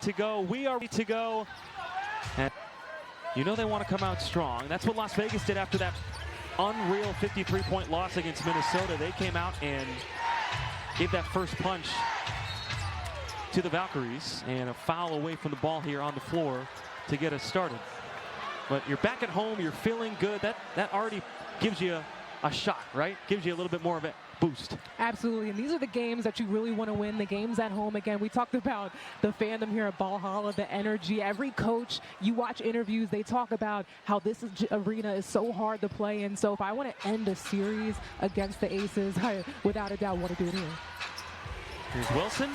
To go, we are ready to go. And you know they want to come out strong. That's what Las Vegas did after that unreal 53-point loss against Minnesota. They came out and gave that first punch to the Valkyries, and a foul away from the ball here on the floor to get us started. But you're back at home, you're feeling good. That already gives you a shot, right? Gives you a little bit more of a boost. Absolutely, and these are the games that you really want to win, the games at home. Again, we talked about the fandom here at Valhalla, the energy. Every coach, you watch interviews, they talk about how this arena is so hard to play in. So if I want to end a series against the Aces, I without a doubt want to do it here. Here's Wilson.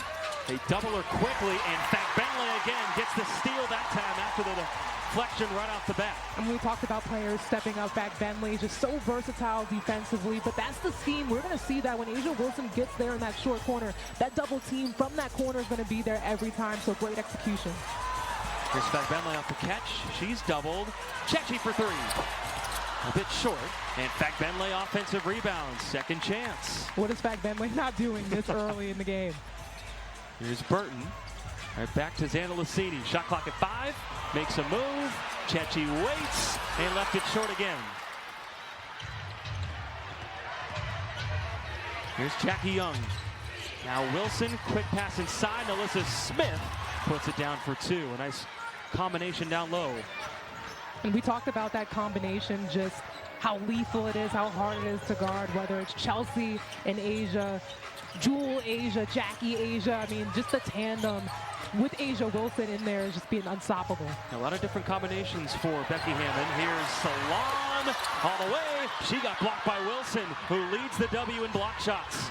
They double her quickly, and FeverPreseason again gets the steal that time after the deflection right off the bat. And we talked about players stepping up. FeverPreseason just so versatile defensively, but that's the scheme. We're going to see that when A'ja Wilson gets there in that short corner, that double team from that corner is going to be there every time, so great execution. Here's FeverPreseason off the catch. She's doubled. Chechi for three. A bit short, and FeverPreseason offensive rebound. Second chance. What is FeverPreseason not doing this early in the game? Here's Burton. Right back to Zandalicini. Shot clock at 5. Makes a move. Chechi waits and left it short again. Here's Jackie Young. Now Wilson, quick pass inside. Alyssa Smith puts it down for 2. A nice combination down low. And we talked about that combination, just how lethal it is, how hard it is to guard, whether it's Chelsea and A'ja, Jewel A'ja, Jackie A'ja. I mean, just the tandem with A'ja Wilson in there is just being unstoppable. A lot of different combinations for Becky Hammon. Here's Salon all the way. She got blocked by Wilson, who leads the W in block shots.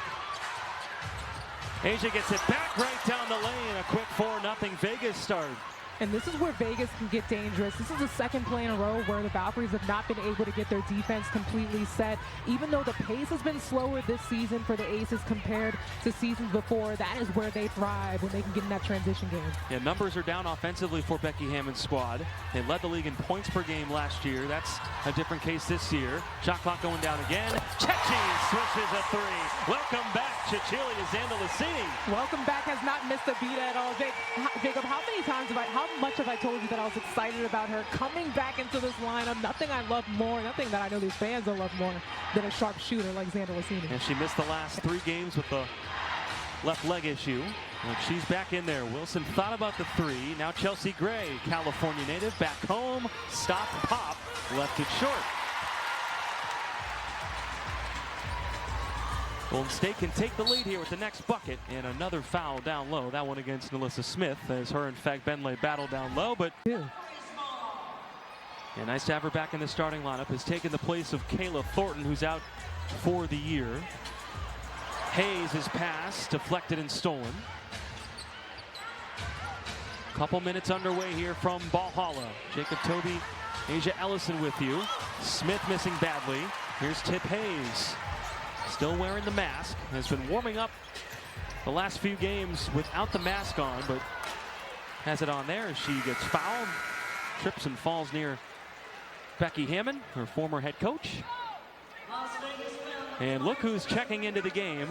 A'ja gets it back right down the lane. A quick 4-0 Vegas start. And this is where Vegas can get dangerous. This is the second play in a row where the Valkyries have not been able to get their defense completely set. Even though the pace has been slower this season for the Aces compared to seasons before, that is where they thrive, when they can get in that transition game. Yeah, numbers are down offensively for Becky Hammon's squad. They led the league in points per game last year. That's a different case this year. Shot clock going down again. Chechi switches a 3. Welcome back, Cecilia Zandalicini. Welcome back has not missed a beat at all. Jacob, how much have I told you that I was excited about her coming back into this lineup? Nothing I love more, nothing that I know these fans will love more than a sharp shooter like Zandalicini. And she missed the last 3 games with the left leg issue. And she's back in there. Wilson thought about the 3. Now Chelsea Gray, California native, back home. Stop, pop, left it short. Golden State can take the lead here with the next bucket, and another foul down low. That one against Alyssa Smith as her and FeverPreseason battle down low, but yeah, nice to have her back in the starting lineup. Has taken the place of Kayla Thornton, who's out for the year. Hayes' pass deflected and stolen. Couple minutes underway here from Valhalla. Jacob Toby, A'ja Ellison with you. Smith missing badly. Here's Tip Hayes. Still wearing the mask. Has been warming up the last few games without the mask on, but has it on there as she gets fouled. Trips and falls near Becky Hammon, her former head coach. And look who's checking into the game.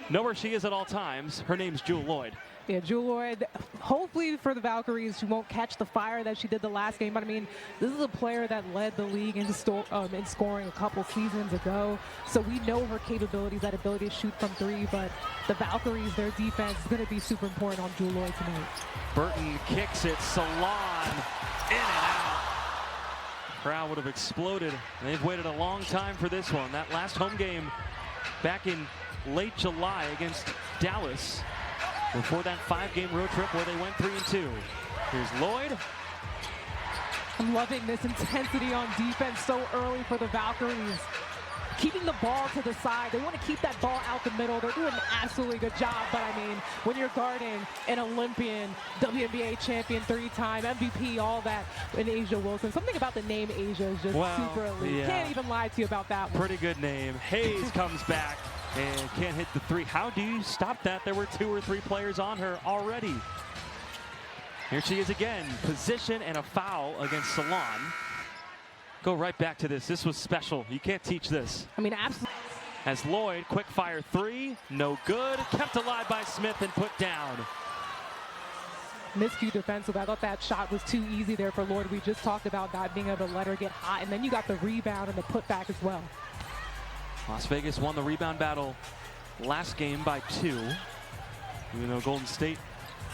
Know where she is at all times. Her name's Jewel Lloyd. Yeah, Jewel Lloyd, hopefully for the Valkyries, she won't catch the fire that she did the last game. But I mean, this is a player that led the league in scoring a couple seasons ago. So we know her capabilities, that ability to shoot from 3. But the Valkyries, their defense is going to be super important on Jewel Lloyd tonight. Burton kicks it. Salon in and out. Crowd would have exploded. They've waited a long time for this one. That last home game back in late July against Dallas, before that 5-game road trip where they went 3-2. Here's Lloyd. I'm loving this intensity on defense so early for the Valkyries. Keeping the ball to the side. They want to keep that ball out the middle. They're doing an absolutely good job. But I mean, when you're guarding an Olympian, WNBA champion, 3-time MVP, all that, and A'ja Wilson, something about the name A'ja is just super elite. Yeah. Can't even lie to you about that one. Pretty good name. Hayes comes back and can't hit the 3. How do you stop that? There were 2 or 3 players on her already. Here she is again. Position and a foul against Salon. Go right back to this. This was special. You can't teach this. I mean, absolutely. As Lloyd, quick fire 3, no good. Kept alive by Smith and put down. miscue defensively. I thought that shot was too easy there for Lloyd. We just talked about not being able to let her get hot, and then you got the rebound and the putback as well. Las Vegas won the rebound battle last game by 2. Even though Golden State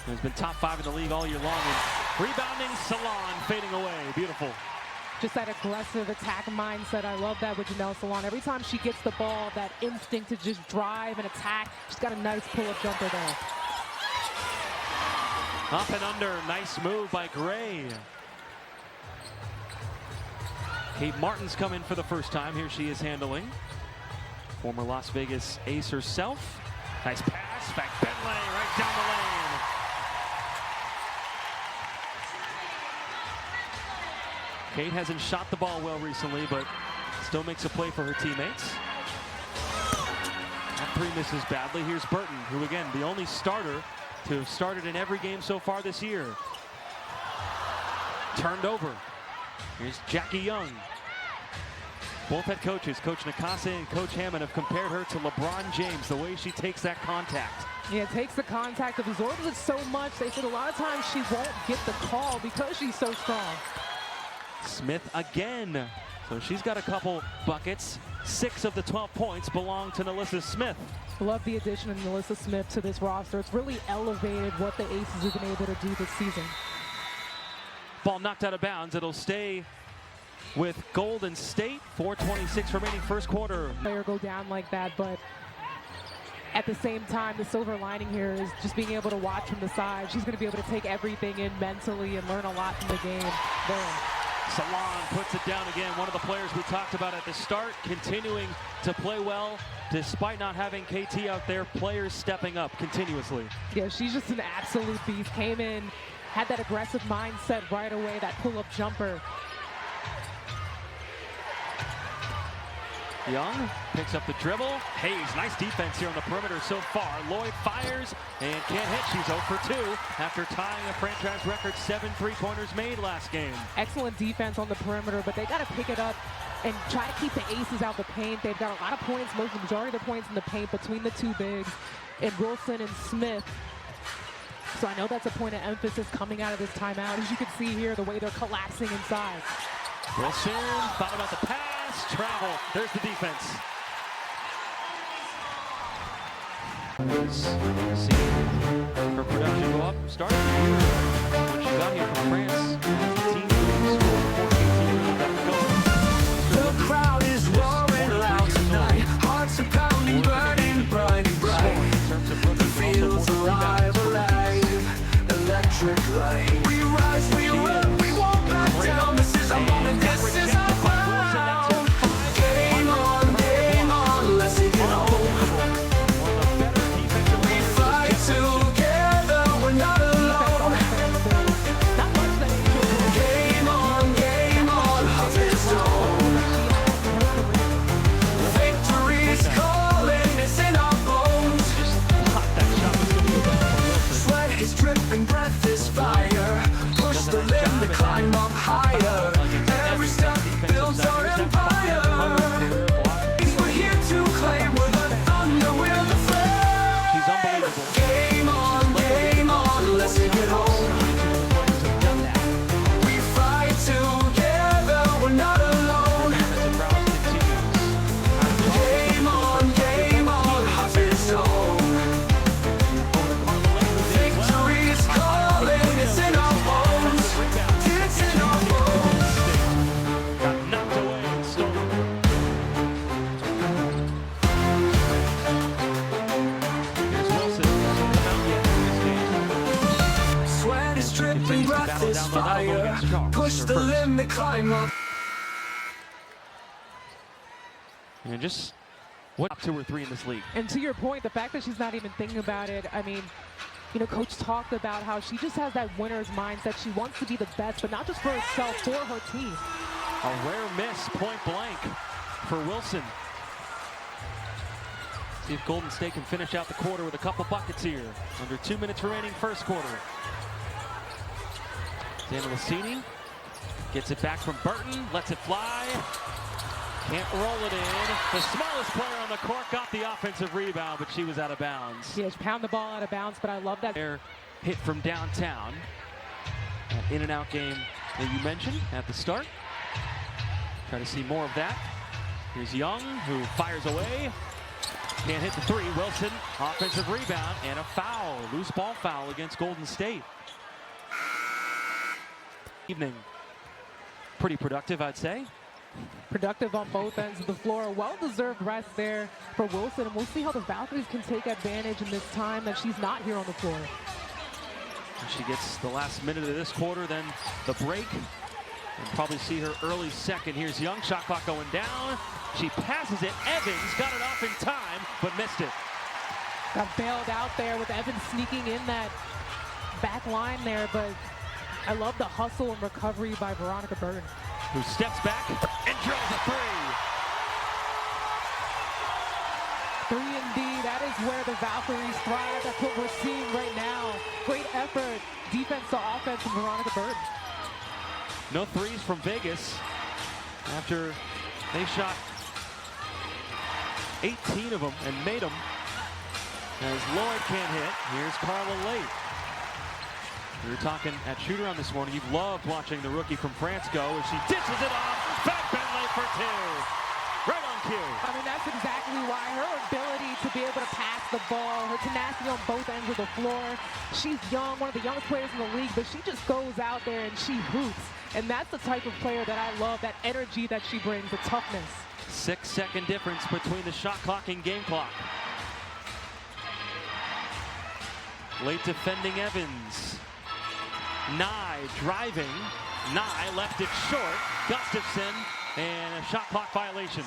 has been top 5 in the league all year long. And rebounding, Salon fading away. Beautiful. Just that aggressive attack mindset. I love that with Janelle Salon. Every time she gets the ball, that instinct to just drive and attack. She's got a nice pull-up jumper there. Up and under. Nice move by Gray. Kate Martin's come in for the first time. Here she is handling. Former Las Vegas ace herself. Nice pass. Back Bentley right down the lane. Kate hasn't shot the ball well recently, but still makes a play for her teammates. That 3 misses badly. Here's Burton, who again, the only starter to have started in every game so far this year. Turned over. Here's Jackie Young. Both head coaches, Coach Nakase and Coach Hammond, have compared her to LeBron James, the way she takes that contact. Yeah, takes the contact, absorbs it so much. They said a lot of times she won't get the call because she's so strong. Smith again. So she's got a couple buckets. 6 of the 12 points belong to Nalissa Smith. Love the addition of Nalissa Smith to this roster. It's really elevated what the Aces have been able to do this season. Ball knocked out of bounds. It'll stay with Golden State. 4:26 remaining first quarter. Player go down like that, but at the same time, the silver lining here is just being able to watch from the side. She's going to be able to take everything in mentally and learn a lot from the game. Boom. Salon puts it down again. One of the players we talked about at the start, continuing to play well despite not having KT out there. Players stepping up continuously. Yeah, she's just an absolute beast. Came in, had that aggressive mindset right away, that pull-up jumper. Young picks up the dribble. Hayes, nice defense here on the perimeter so far. Lloyd fires and can't hit. She's 0 for 2 after tying a franchise record 7 3-pointers made last game. Excellent defense on the perimeter, but they got to pick it up and try to keep the Aces out the paint. They've got a lot of points, the majority of the points in the paint between the 2 bigs, and Wilson and Smith. So I know that's a point of emphasis coming out of this timeout. As you can see here, the way they're collapsing inside. Wilson thought about the pass. Travel. There's the defense. Seeing her production go up. Started when she got here from France. The team scored 14 The crowd is roaring loud tonight. Hearts are pounding, burning bright and bright. The fields alive, alive. Electric light. We rise, we run, we won't back down. This is our moment, this is our ground. Game on, let's take it home. We fight together, we're not alone. Game on, Hearthstone. Victory's calling, it's in our bones. Sweat is dripping, breath is fire. Push the limit, climb up higher. Every step builds our empire. We're here to claim, we're the thunder, we're the flame. She's unbelievable. Game on, let's take it home. We fight together, we're not alone. Game on, Hearthstone. Victory's calling, it's in our bones. It's in our bones. Got knocked away and stolen. Here's Wilson. Sweat is dripping, breath is fire. Push the limit, climb up. And just what 2 or 3 in this league. And to your point, the fact that she's not even thinking about it, I mean, you know, Coach talked about how she just has that winner's mindset. She wants to be the best, but not just for herself, for her team. A rare miss, point blank for Wilson. See if Golden State can finish out the quarter with a couple buckets here. Under 2 minutes remaining first quarter. Dana Lassini gets it back from Burton, lets it fly. Can't roll it in. The smallest player on the court got the offensive rebound, but she was out of bounds. Yeah, she pounded the ball out of bounds, but I love that. There hit from downtown. That in and out game that you mentioned at the start. Try to see more of that. Here's Young, who fires away. Can't hit the three. Wilson, offensive rebound, and a foul. Loose ball foul against Golden State. Evening. Pretty productive, I'd say. Productive on both ends of the floor. Well-deserved rest there for Wilson. And we'll see how the Valkyries can take advantage in this time that she's not here on the floor. And she gets the last minute of this quarter, then the break. And probably see her early second. Here's Young, shot clock going down. She passes it. Evans got it off in time, but missed it. Got bailed out there with Evans sneaking in that back line there, but I love the hustle and recovery by Veronica Burton, who steps back and drills a three. Three indeed. That is where the Valkyries thrive. That's what we're seeing right now. Great effort, defense to offense from Veronica Burton. No threes from Vegas after they shot 18 of them and made them. As Lloyd can't hit, here's Carla Late. We were talking at shoot-around this morning. You've loved watching the rookie from France go as she dishes it off. FeverPreseason for two. Right on cue. I mean, that's exactly why her ability to be able to pass the ball, her tenacity on both ends of the floor. She's young, one of the youngest players in the league, but she just goes out there and she hoops. And that's the type of player that I love, that energy that she brings, the toughness. 6-second difference between the shot clock and game clock. Late defending Evans. Nye driving. Nye left it short. Gustafson, and a shot clock violation.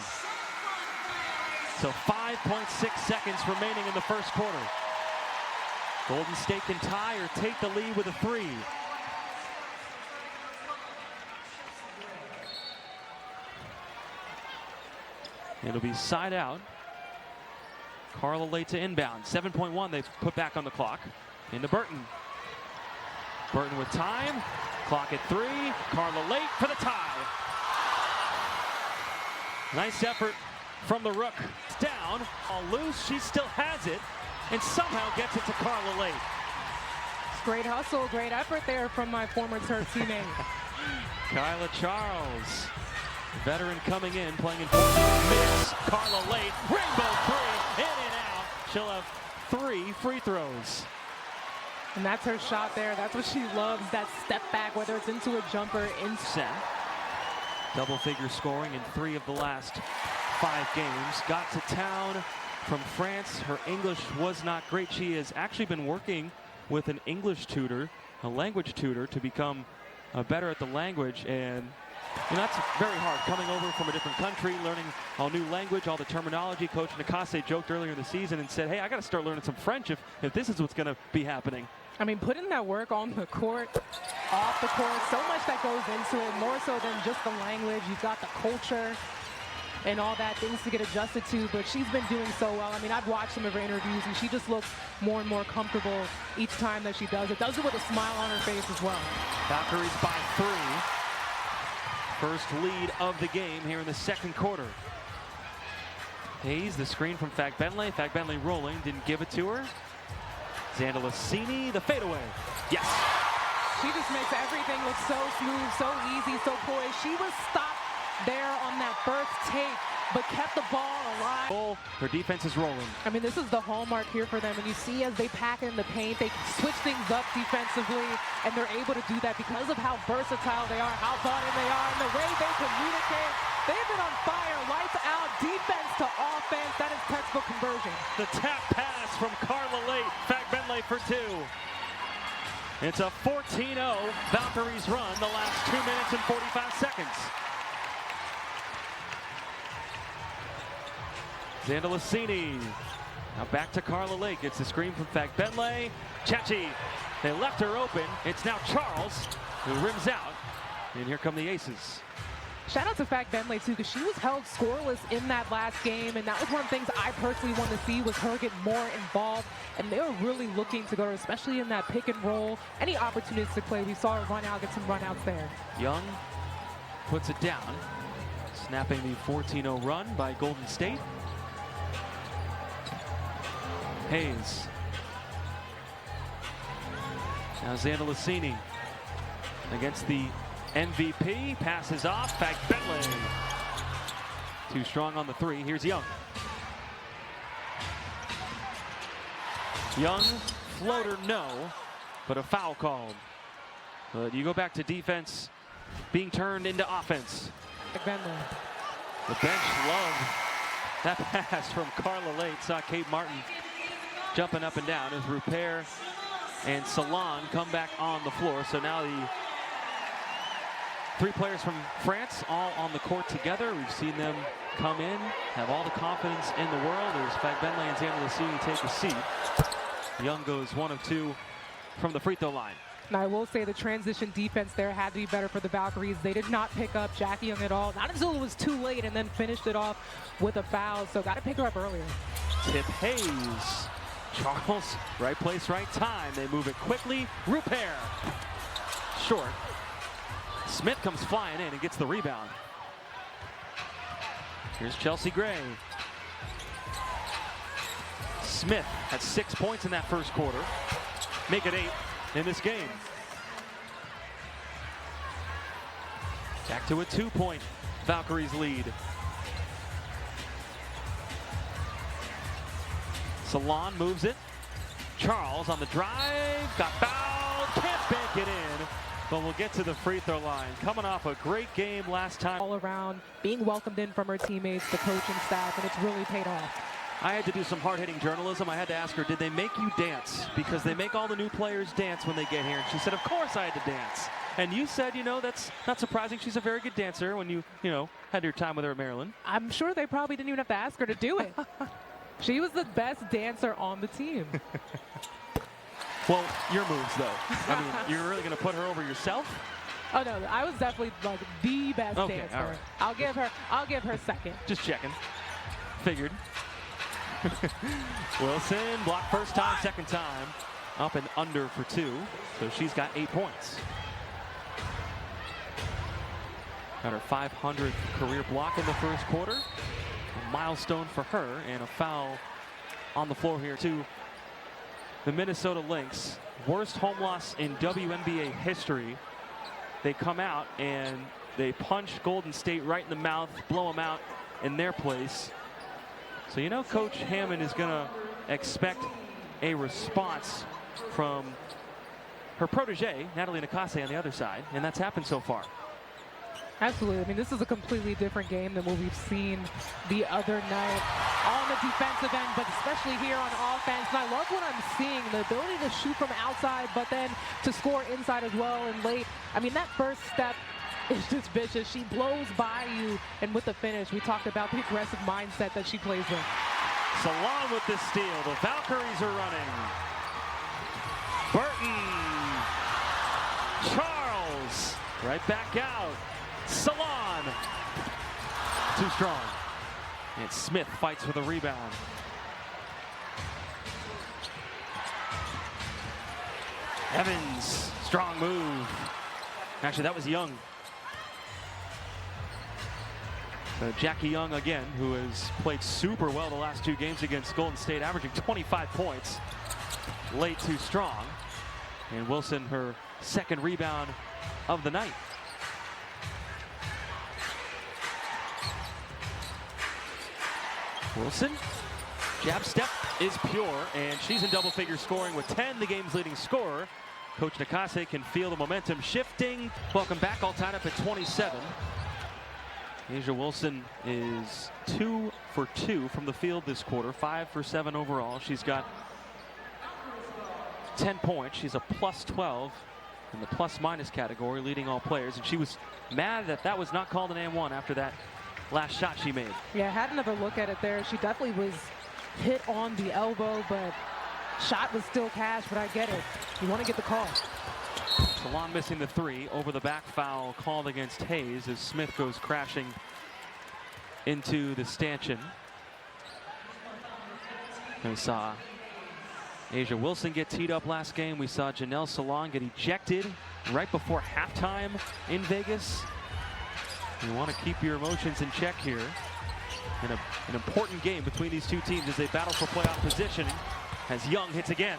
So 5.6 seconds remaining in the first quarter. Golden State can tie or take the lead with a three. It'll be side out. Carla Late to inbound. 7.1 they've put back on the clock. Into Burton. Burton with time. Clock at 3. Carla Late for the tie. Nice effort from the Rook. It's down. All loose. She still has it. And somehow gets it to Carla Late. Great hustle, great effort there from my former Terp teammate. Kyla Charles. Veteran coming in, playing in 14 minutes. Carla Late, rainbow three, in and out. She'll have 3 free throws. And that's her shot there. That's what she loves, that step back, whether it's into a jumper, inside. Double-figure scoring in 3 of the last 5 games. Got to town from France. Her English was not great. She has actually been working with an English tutor, a language tutor, to become better at the language. And that's very hard, coming over from a different country, learning a new language, all the terminology. Coach Nakase joked earlier in the season and said, hey, I got to start learning some French if this is what's going to be happening. I mean, putting that work on the court, off the court, so much that goes into it, more so than just the language. You've got the culture and all that, things to get adjusted to, but she's been doing so well. I mean, I've watched some of her interviews, and she just looks more and more comfortable each time that she does it. Does it with a smile on her face as well. Valkyries by 3. First lead of the game here in the second quarter. Hayes, the screen from FeverPreseason. FeverPreseason rolling, didn't give it to her. Zandalicini, the fadeaway. Yes. She just makes everything look so smooth, so easy, so poised. She was stopped there on that first take, but kept the ball alive. Her defense is rolling. I mean, this is the hallmark here for them. And you see as they pack in the paint, they switch things up defensively, and they're able to do that because of how versatile they are, how bought in they are, and the way they communicate. They've been on fire, lights out, defense to offense. That is textbook conversion. The tap pass from Carla Late. FeverPreseason for 2. It's a 14-0 Valkyries run the last 2 minutes and 45 seconds. Zandalicini. Now back to Carla Late. Gets the screen from FeverPreseason. Chachi. They left her open. It's now Charles who rims out. And here come the aces. Shout out to FeverPreseason too, because she was held scoreless in that last game, and that was one of the things I personally wanted to see, was her get more involved. And they were really looking to go, especially in that pick and roll, any opportunities to play. We saw her run out, get some runouts there. Young puts it down, snapping the 14-0 run by Golden State. Hayes. Now Zandalicini against the MVP. Passes off. FeverPreseason. Too strong on the three. Here's Young. Young, floater no, but a foul called. But you go back to defense being turned into offense. The bench loved that pass from Carla Late. Saw Kate Martin jumping up and down as Rupert and Salon come back on the floor. So now the three players from France all on the court together. We've seen them come in, have all the confidence in the world. As FeverPreseason and Zandalicini take a seat. Young goes 1 of 2 from the free throw line. Now, I will say the transition defense there had to be better for the Valkyries. They did not pick up Jackie Young at all. Not until it was too late, and then finished it off with a foul. So got to pick her up earlier. Tip Hayes. Charles, right place, right time. They move it quickly. Rupert. Short. Smith comes flying in and gets the rebound. Here's Chelsea Gray. Smith had 6 points in that first quarter. Make it 8 in this game. Back to a 2-point Valkyries lead. Salon moves it. Charles on the drive. Got fouled. Can't bank it in. But we'll get to the free throw line. Coming off a great game last time. All around, being welcomed in from her teammates, the coaching staff, and it's really paid off. I had to do some hard-hitting journalism. I had to ask her, did they make you dance? Because they make all the new players dance when they get here. And she said, of course I had to dance. And you said, you know, that's not surprising. She's a very good dancer when you had your time with her at Maryland. I'm sure they probably didn't even have to ask her to do it. She was the best dancer on the team. Well, your moves, though. I mean, you're really going to put her over yourself? Oh, no, I was definitely like the best dancer. All right. I'll give her second. Just checking. Figured. Wilson, blocked first time, second time. Up and under for 2. So she's got 8 points. Got her 500th career block in the first quarter. A milestone for her, and a foul on the floor here too. The Minnesota Lynx, worst home loss in WNBA history. They come out and they punch Golden State right in the mouth, blow them out in their place. So you know Coach Hammond is going to expect a response from her protege, Natalie Nakase, on the other side, and that's happened so far. Absolutely. I mean, this is a completely different game than what we've seen the other night on the defensive end, but especially here on offense. And I love what I'm seeing, the ability to shoot from outside, but then to score inside as well and late. I mean, that first step is just vicious. She blows by you, and with the finish, we talked about the aggressive mindset that she plays with. Salon with the steal. The Valkyries are running. Burton. Charles. Right back out. Salon. Too strong. And Smith fights for the rebound. Evans. Strong move. Actually, that was Young. So Jackie Young again, who has played super well the last 2 games against Golden State, averaging 25 points. Late too strong. And Wilson, her second rebound of the night. Wilson, jab step is pure, and she's in double figure scoring with 10, the game's leading scorer. Coach Nakase can feel the momentum shifting. Welcome back, all tied up at 27. A'ja Wilson is 2 for 2 from the field this quarter, 5 for 7 overall. She's got 10 points. She's a plus 12 in the plus-minus category, leading all players. And she was mad that that was not called an and 1 after that last shot she made. Yeah, I had another look at it there. She definitely was hit on the elbow, but shot was still cash, but I get it. You want to get the call. Salon missing the 3. Over the back foul called against Hayes as Smith goes crashing into the stanchion. We saw A'ja Wilson get teed up last game. We saw Janelle Salon get ejected right before halftime in Vegas. You want to keep your emotions in check here. In an important game between these two teams as they battle for playoff positioning, as Young hits again.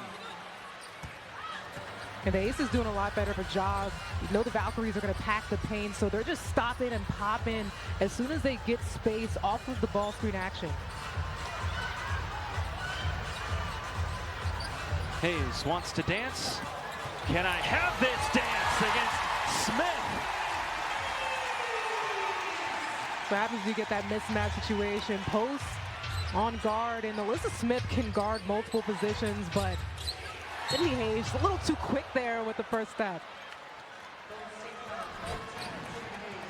And the Ace is doing a lot better of a job. You know the Valkyries are going to pack the paint, so they're just stopping and popping as soon as they get space off of the ball screen action. Hayes wants to dance. Can I have this dance against Smith? What happens if you get that mismatch situation? Post on guard, and Alyssa Smith can guard multiple positions, but Sydney Hayes a little too quick there with the first step.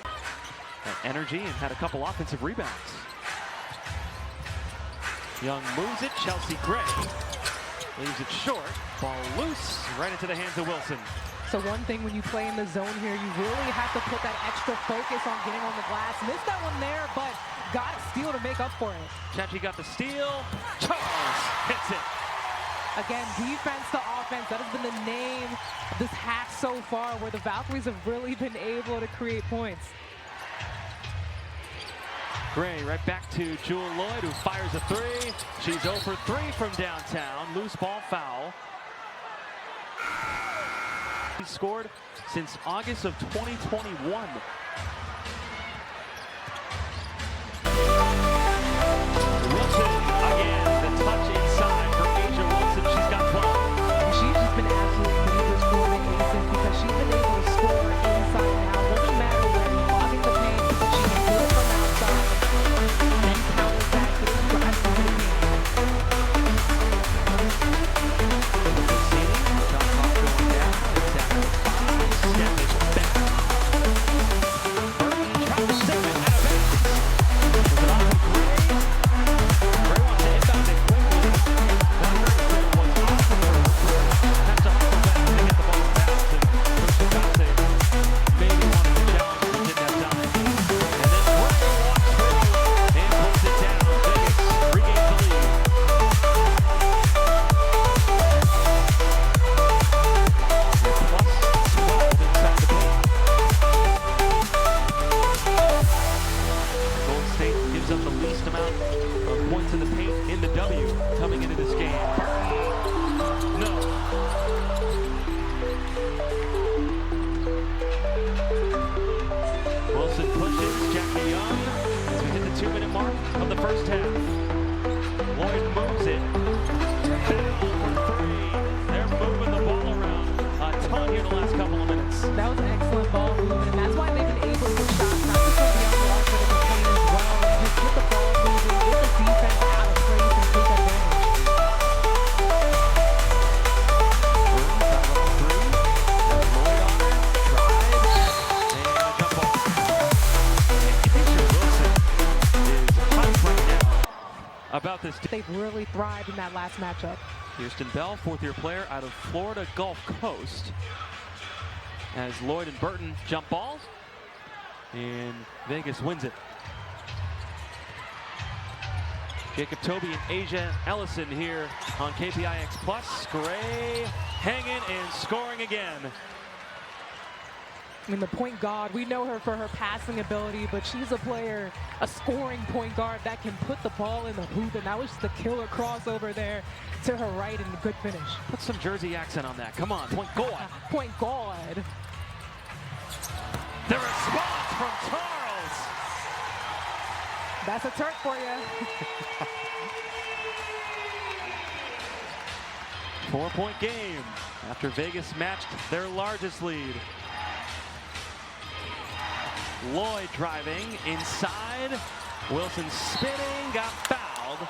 That energy and had a couple offensive rebounds. Young moves it. Chelsea Gray leaves it short. Ball loose, right into the hands of Wilson. So one thing when you play in the zone here, you really have to put that extra focus on getting on the glass. Missed that one there, but got a steal to make up for it. Chachi got the steal. Charles hits it. Again, defense to offense. That has been the name of this half so far, where the Valkyries have really been able to create points. Gray right back to Jewel Lloyd, who fires a three. She's 0 for 3 from downtown. Loose ball foul. He scored since August of 2021. Wilson again, the touch inside for Asia Wilson. She's got 12. She's just been absolutely dangerous for the Aces because she's been able to score inside now. Doesn't matter where you're blocking the paint, she can do it from outside. Then counter back to the drive to the paint. They've really thrived in that last matchup. Kirsten Bell, fourth-year player out of Florida Gulf Coast. As Lloyd and Burton jump ball, and Vegas wins it. Jacob Toby and Asia Ellison here on KPIX+. Gray hanging and scoring again. I mean, the point guard, we know her for her passing ability, but she's a player, a scoring point guard that can put the ball in the hoop, and that was just a killer crossover there to her right and a good finish. Put some Jersey accent on that. Come on, point guard. Point guard. The response from Charles. That's a Turk for you. 4-point game after Vegas matched their largest lead. Lloyd driving inside. Wilson spinning, got fouled.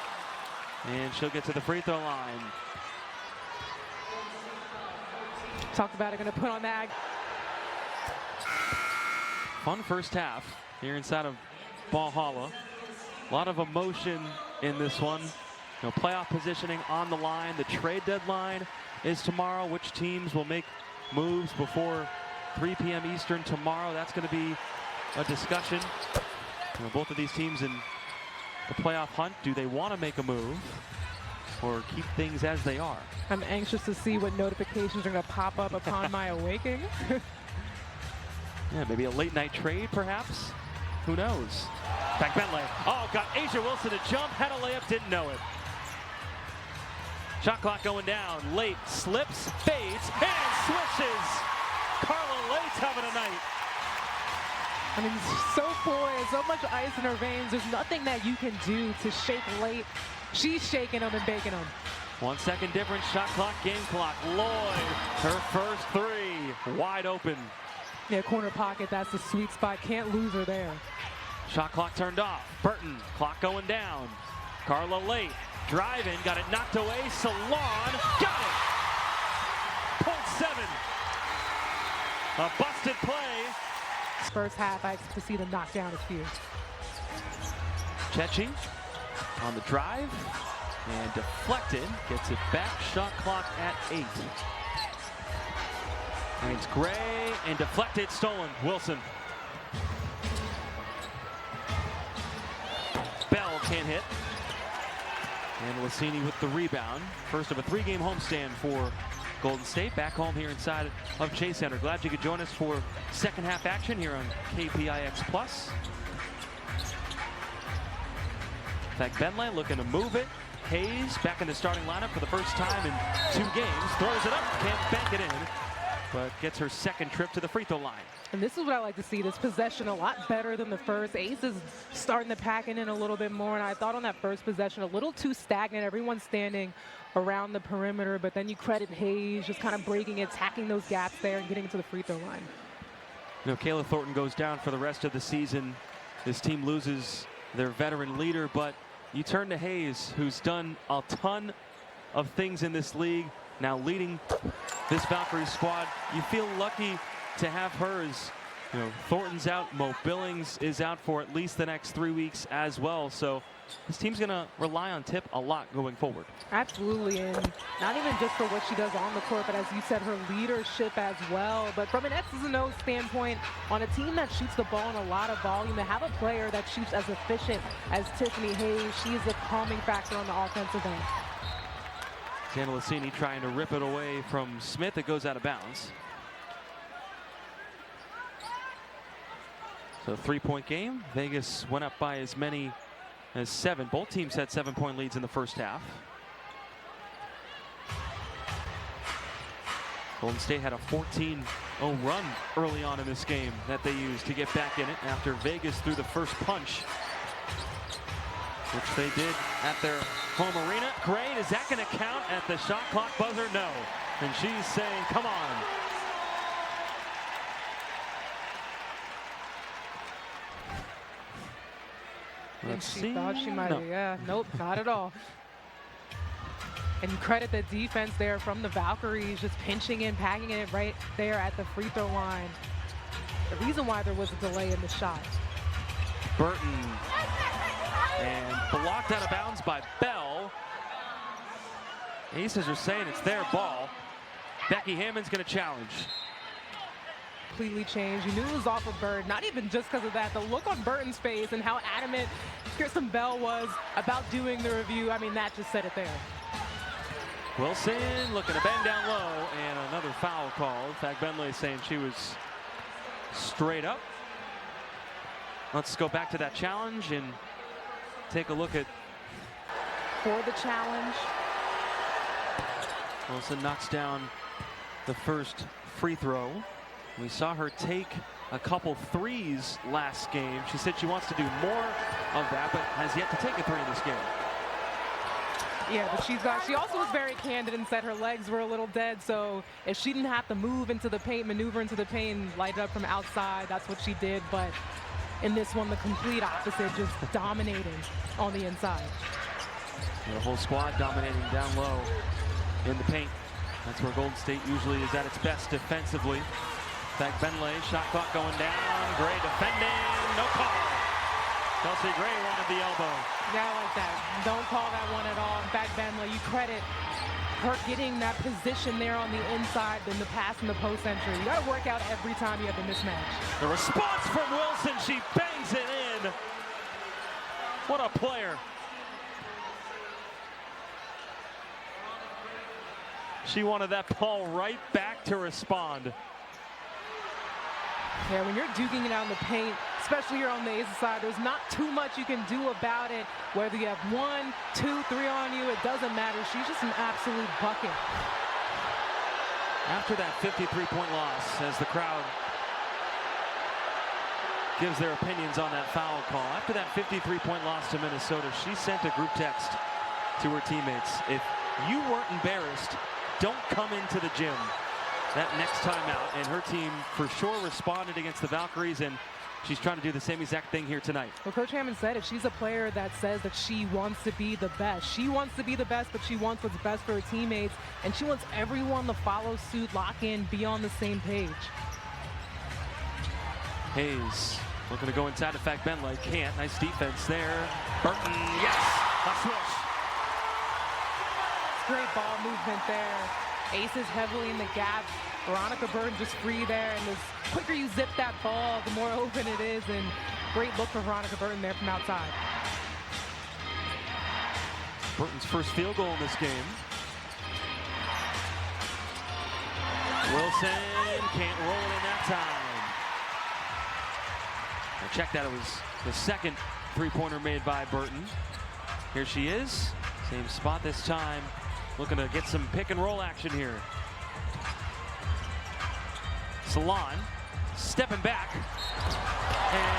And she'll get to the free throw line. Talked about it, going to put on that. Fun first half here inside of Valhalla. A lot of emotion in this one. You know, playoff positioning on the line. The trade deadline is tomorrow. Which teams will make moves before 3 p.m. Eastern tomorrow? That's going to be a discussion. You know, both of these teams in the playoff hunt. Do they want to make a move or keep things as they are? I'm anxious to see what notifications are going to pop up upon my awakening. Yeah, maybe a late night trade perhaps. Who knows? Back Bentley. Oh, got Asia Wilson to jump, had a layup, didn't know it. Shot clock going down. Late slips, fades, and swishes. Carla Late's having a night. I mean, so poised, so much ice in her veins. There's nothing that you can do to shake Late. She's shaking them and baking them. 1 second difference, shot clock, game clock. Lloyd, her first three, wide open. Yeah, corner pocket, that's the sweet spot. Can't lose her there. Shot clock turned off. Burton, clock going down. Carla Late, driving, got it knocked away. Salon, got it! .7. A busted play. First half, I expect to see them knock down a few. Chechi on the drive and deflected. Gets it back. Shot clock at 8. And it's Gray and deflected, stolen. Wilson. Bell can't hit. And Lassini with the rebound. First of a 3-game homestand for Golden State, back home here inside of Chase Center. Glad you could join us for second half action here on KPIX+. FeverPreseason looking to move it. Hayes back in the starting lineup for the first time in 2 games. Throws it up, can't bank it in, but gets her second trip to the free throw line. And this is what I like to see, this possession a lot better than the first. Ace is starting to pack it in a little bit more, and I thought on that first possession a little too stagnant. Everyone's standing around the perimeter, but then you credit Hayes just kind of breaking it, attacking those gaps there and getting to the free throw line. You know, Kayla Thornton goes down for the rest of the season. This team loses their veteran leader, but you turn to Hayes, who's done a ton of things in this league, now leading this Valkyries squad. You feel lucky to have her, as you know, Thornton's out, Mo Billings is out for at least the next 3 weeks as well. So this team's gonna rely on Tip a lot going forward. Absolutely, and not even just for what she does on the court, but as you said, her leadership as well. But from an X's and O's standpoint, on a team that shoots the ball in a lot of volume, to have a player that shoots as efficient as Tiffany Hayes, she is a calming factor on the offensive end. Sandra Lassini trying to rip it away from Smith. It goes out of bounds. So 3-point game. Vegas went up by as many as 7. Both teams had 7-point leads in the first half. Golden State had a 14-0 run early on in this game that they used to get back in it after Vegas threw the first punch, which they did at their home arena. Great, is that going to count at the shot clock buzzer? No. And she's saying, come on. And she thought she might have, yeah, nope, not at all. And you credit the defense there from the Valkyries, just pinching in, packing it right there at the free throw line. The reason why there was a delay in the shot. Burton, and blocked out of bounds by Bell. Aces are saying it's their ball. Becky Hammond's going to challenge. Completely changed. You knew it was off of Bird, not even just because of that. The look on Burton's face and how adamant Kristen Bell was about doing the review, I mean, that just said it there. Wilson looking to bend down low, and another foul call. In fact, Bentley saying she was straight up. Let's go back to that challenge and take a look at. For the challenge. Wilson knocks down the first free throw. We saw her take a couple threes last game. She said she wants to do more of that, but has yet to take a 3 in this game. Yeah, but she also was very candid and said her legs were a little dead, so if she didn't have to move into the paint, maneuver into the paint, and light it up from outside, that's what she did. But in this one, the complete opposite, just dominating on the inside. The whole squad dominating down low in the paint. That's where Golden State usually is at its best defensively. In fact, Bentley, shot clock going down. Gray defending, no call. Kelsey Gray wanted the elbow. Yeah, I like that. Don't call that one at all. In fact, Bentley, you credit her getting that position there on the inside, then the pass and the post entry. You got to work out every time you have the mismatch. The response from Wilson, she bangs it in. What a player. She wanted that ball right back to respond. Yeah, when you're duking it out in the paint, especially here on the Aces side. There's not too much you can do about it. Whether you have 1, 2, 3 on you, it doesn't matter. She's just an absolute bucket. After that 53-point loss, as the crowd gives their opinions on that foul call, after that 53-point loss to Minnesota, she sent a group text to her teammates. If you weren't embarrassed, don't come into the gym that next time out. And her team for sure responded against the Valkyries, and she's trying to do the same exact thing here tonight. Well, Coach Hammond said it. She's a player that says that she wants to be the best. She wants to be the best, but she wants what's best for her teammates, and she wants everyone to follow suit, lock in, be on the same page. Hayes looking to go inside to FeverPreseason. Can't. Nice defense there. Burton, yes! A switch. Great ball movement there. Aces heavily in the gap. Veronica Burton just free there, and the quicker you zip that ball, the more open it is, and great look for Veronica Burton there from outside. Burton's first field goal in this game. Wilson can't roll it in that time. I checked that it was the second three-pointer made by Burton. Here she is, same spot this time, looking to get some pick and roll action here. Salon stepping back and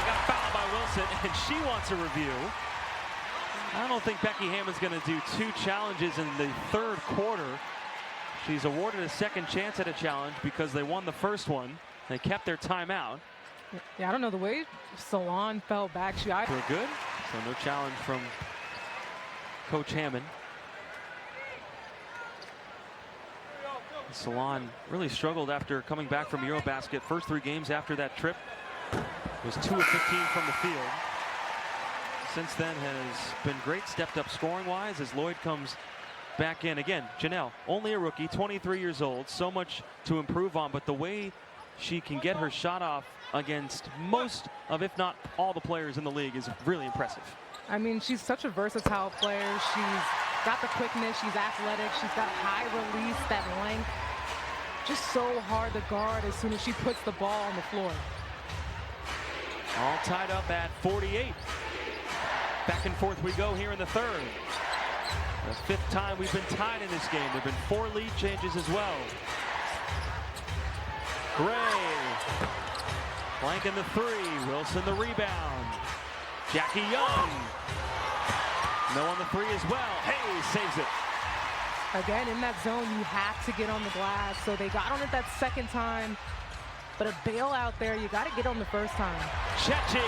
got fouled by Wilson, and she wants a review. I don't think Becky Hammond's going to do 2 challenges in the third quarter. She's awarded a second chance at a challenge because they won the first one. They kept their timeout. Yeah, I don't know, the way Salon fell back. We're good, so no challenge from Coach Hammond. Salon really struggled after coming back from Eurobasket. First 3 games after that trip was 2 of 15 from the field. Since then has been great, stepped up scoring wise as Lloyd comes back in. Again, Janelle, only a rookie, 23 years old, so much to improve on, but the way she can get her shot off against most of, if not all, the players in the league is really impressive. I mean, she's such a versatile player. She's got the quickness, she's athletic, she's got high release, that length. Just so hard to guard as soon as she puts the ball on the floor. All tied up at 48. Back and forth we go here in the third. The 5th time we've been tied in this game. There have been 4 lead changes as well. Gray flanking the 3. Wilson the rebound. Jackie Young. No on the 3 as well. Hayes saves it. Again, in that zone, you have to get on the glass. So they got on it that second time. But a bailout there, you got to get on the first time. Chechi.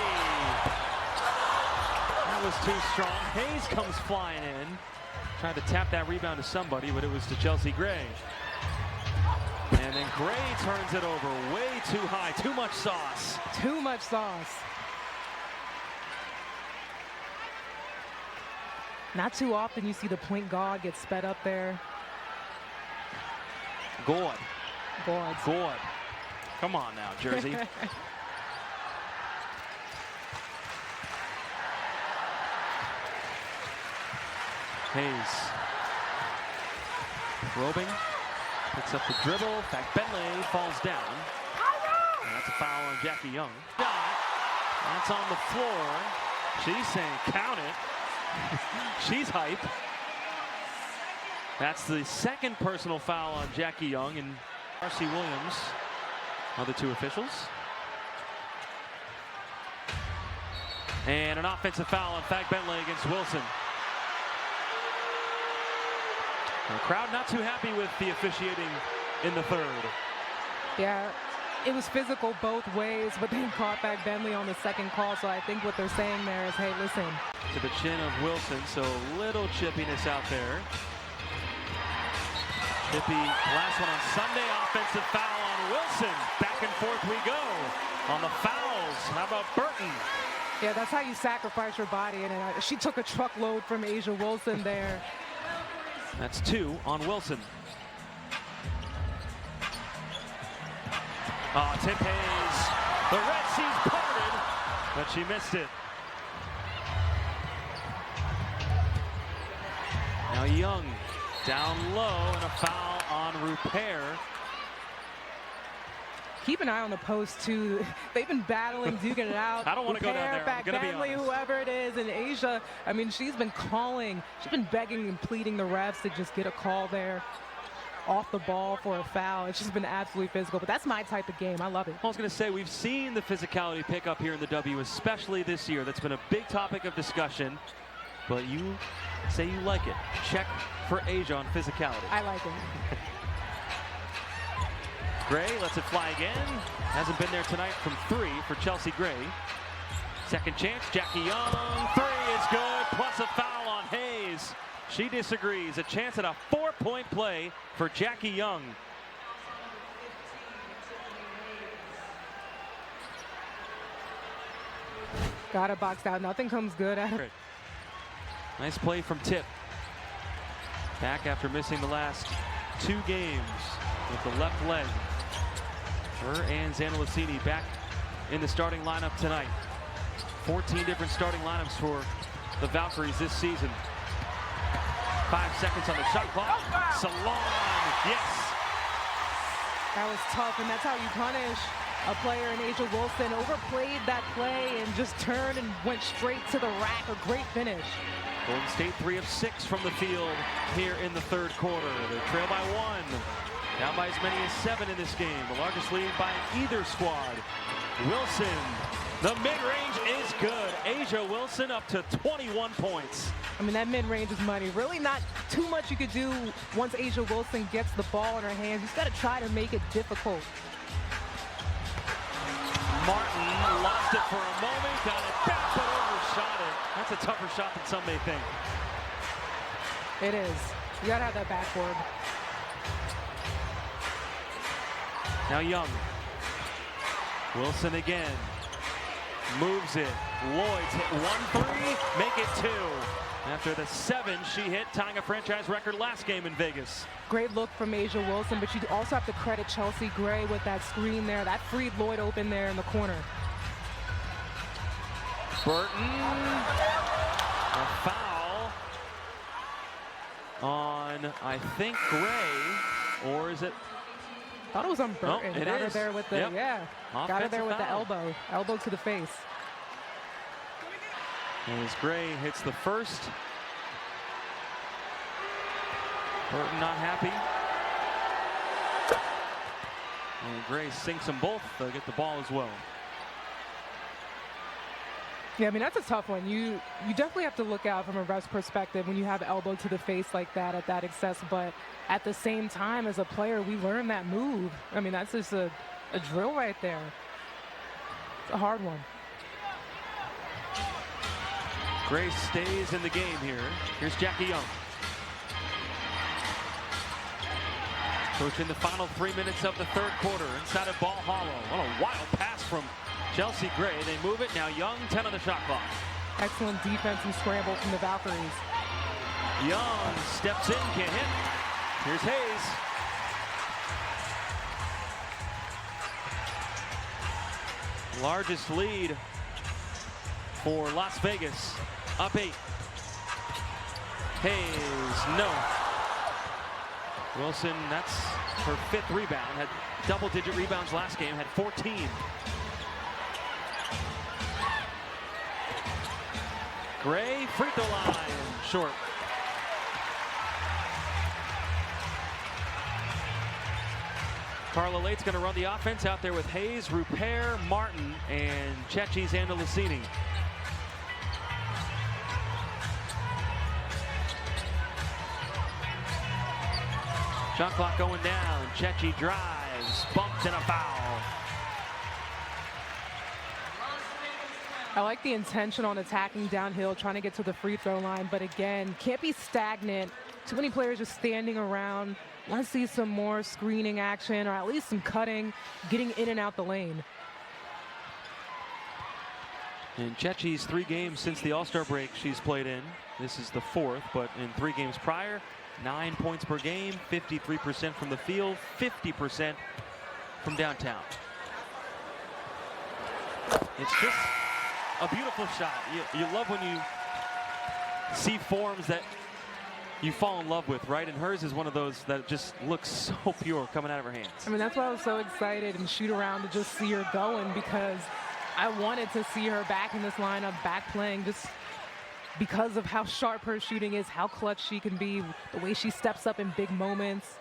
That was too strong. Hayes comes flying in. Tried to tap that rebound to somebody, but it was to Chelsea Gray. And then Gray turns it over way too high. Too much sauce. Too much sauce. Not too often you see the point guard get sped up there. Gord. Gord. Gord. Come on now, Jersey. Hayes. Probing. Picks up the dribble. FeverPreseason falls down. And that's a foul on Jackie Young. That's on the floor. She's saying count it. She's hype. That's the second personal foul on Jackie Young, and Darcy Williams are the 2 officials. And an offensive foul on FeverPreseason against Wilson. The crowd not too happy with the officiating in the third. Yeah, it was physical both ways, but they caught FeverPreseason on the second call, so I think what they're saying there is, hey, listen. To the chin of Wilson, so little chippiness out there. Chippy, last one on Sunday, offensive foul on Wilson. Back and forth we go on the fouls. How about Burton? Yeah, that's how you sacrifice your body, and she took a truckload from Asia Wilson there. That's 2 on Wilson. Oh, Tip Hayes. The Red Sea's parted, but she missed it. Now Young down low, and a foul on Rupert. keep an eye on the post, too. They've been battling, duking it out. I don't want to go down there. I'm going to be honest. Whoever it is, and Asia, I mean, she's been calling. She's been begging and pleading the refs to just get a call there off the ball for a foul. It's just been absolutely physical, but that's my type of game. I love it. I was going to say, we've seen the physicality pick up here in the W, especially this year. That's been a big topic of discussion, but you say you like it. Check for Asia on physicality. I like it. Gray lets it fly again. Hasn't been there tonight from 3 for Chelsea Gray. Second chance, Jackie Young. 3 is good, plus a foul on Hayes. She disagrees. A chance at a 4-point play for Jackie Young. Got it boxed out. Nothing comes good out of it. Nice play from Tip. Back after missing the last 2 games with the left leg. Her and Zandalicini back in the starting lineup tonight. 14 different starting lineups for the Valkyries this season. 5 seconds on the shot clock. Salon, yes. That was tough, and that's how you punish a player in Asia Wilson. Overplayed that play and just turned and went straight to the rack. A great finish. Golden State 3 of 6 from the field here in the 3rd quarter. They trail by 1. Down by as many as 7 in this game. The largest lead by either squad. Wilson, the mid-range is good. Asia Wilson up to 21 points. I mean, that mid-range is money. Really not too much you could do once Asia Wilson gets the ball in her hands. You've got to try to make it difficult. Martin lost it for a moment, got it back, but overshot it. That's a tougher shot than some may think. It is. You got to have that backboard. Now Young. Wilson again. Moves it. Lloyd's hit 1 3, make it 2. After the 7 she hit, tying a franchise record last game in Vegas. Great look from Asia Wilson, but you also have to credit Chelsea Gray with that screen there. That freed Lloyd open there in the corner. Burton. A foul on, I think, Gray, or is it? I thought it was on Burton. Oh, it got is. her there with the, yep. yeah. Offensive got her there with foul. the elbow to the face. And as Gray hits the first, Burton not happy. And Gray sinks them both. They'll get the ball as well. Yeah, I mean, that's a tough one. You definitely have to look out from a ref's perspective when you have elbow to the face like that at that excess. But at the same time, as a player, we learn that move. I mean, that's just a drill right there. It's a hard one. Gray stays in the game here. Here's Jackie Young. Coaching the final 3 minutes of the 3rd quarter inside of Ball Hollow. What a wild pass from Chelsea Gray. They move it. Now Young, 10 on the shot clock. Excellent defense and scramble from the Valkyries. Young steps in, can't hit. Here's Hayes. Largest lead for Las Vegas. Up 8. Hayes, no. Wilson, that's her 5th rebound. Had double-digit rebounds last game, had 14. Gray, free throw line, short. Carla Late's going to run the offense out there with Hayes, Rupert, Martin, and Chechi Zandalicini. Shot clock going down. Chechi drives, bumped, and a foul. I like the intention on attacking downhill, trying to get to the free throw line, but again, can't be stagnant. Too many players just standing around. Want to see some more screening action, or at least some cutting, getting in and out the lane. In Chechi's 3 games since the All-Star break she's played in, this is the 4th, but in 3 games prior, 9 points per game, 53% from the field, 50% from downtown. It's just a beautiful shot. You love when you see forms that you fall in love with, right? And hers is one of those that just looks so pure coming out of her hands. I mean, that's why I was so excited and shoot around to just see her going, because I wanted to see her back in this lineup, back playing, just because of how sharp her shooting is, how clutch she can be, the way she steps up in big moments.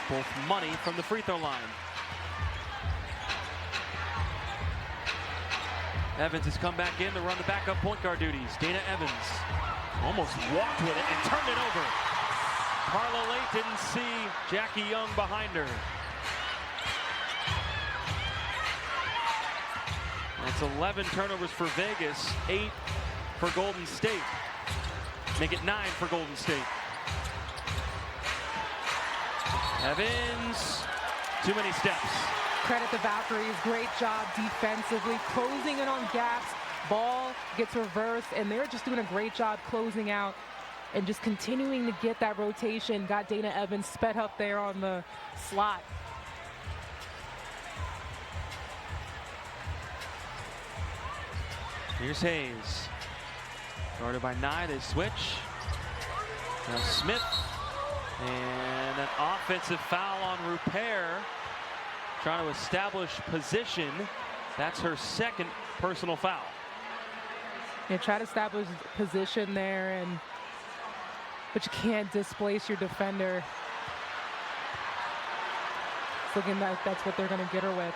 Both money from the free throw line. Evans has come back in to run the backup point guard duties. Dana Evans almost walked with it and turned it over. Carla Late didn't see Jackie Young behind her. That's 11 turnovers for Vegas, 8 for Golden State. Make it 9 for Golden State. Evans, too many steps. Credit the Valkyries, great job defensively, closing in on gaps. Ball gets reversed, and they're just doing a great job closing out and just continuing to get that rotation. Got Dana Evans sped up there on the slot. Here's Hayes. Guarded by Nye, they switch. Now Smith. And an offensive foul on Rupert. Trying to establish position. That's her second personal foul. Yeah, try to establish position there, but you can't displace your defender. It's looking like that's what they're going to get her with.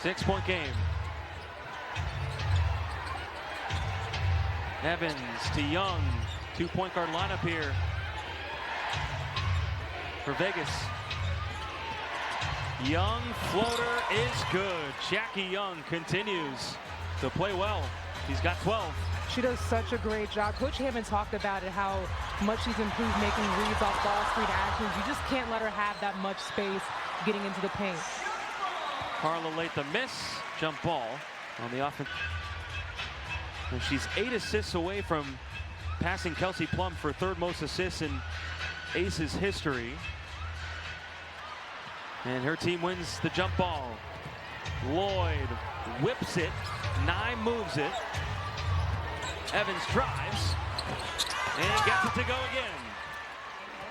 Six-point game. Evans to Young. Two-point guard lineup here for Vegas. Young floater is good. Jackie Young continues to play well. He's got 12. She does such a great job. Coach Hammond talked about it, how much she's improved making reads off ball screen actions. You just can't let her have that much space getting into the paint. Carla Late the miss. Jump ball on the offense. And she's 8 assists away from passing Kelsey Plum for third most assists in Aces history. And her team wins the jump ball. Lloyd whips it. Nye moves it. Evans drives and gets it to go again.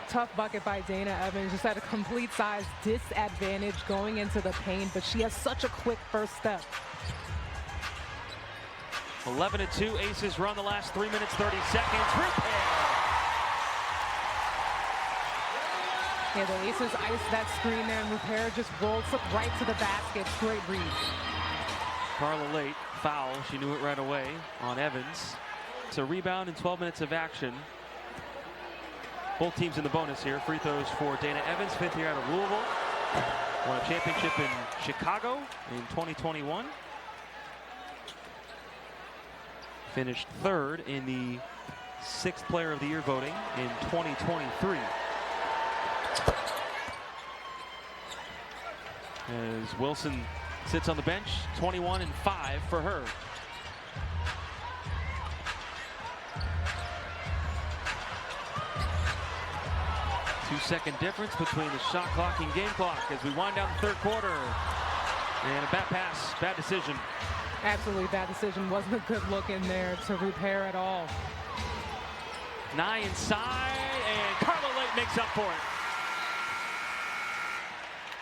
Tough bucket by Dana Evans, just at a complete size disadvantage going into the paint, but she has such a quick first step. 11-2, Aces run the last 3 minutes, 30 seconds. Repair. Yeah, the Aces iced that screen there, and Repair just rolled right to the basket. Great read. Carla Late, foul. She knew it right away on Evans. It's a rebound in 12 minutes of action. Both teams in the bonus here. Free throws for Dana Evans, 5th year out of Louisville. Won a championship in Chicago in 2021. Finished 3rd in the 6th Player of the Year voting in 2023. As Wilson sits on the bench, 21 and 5 for her. Two-second difference between the shot clock and game clock as we wind down the third quarter. And a bad pass, bad decision. Absolutely bad decision. Wasn't a good look in there to Repair at all. Nye inside, and Carla Late makes up for it.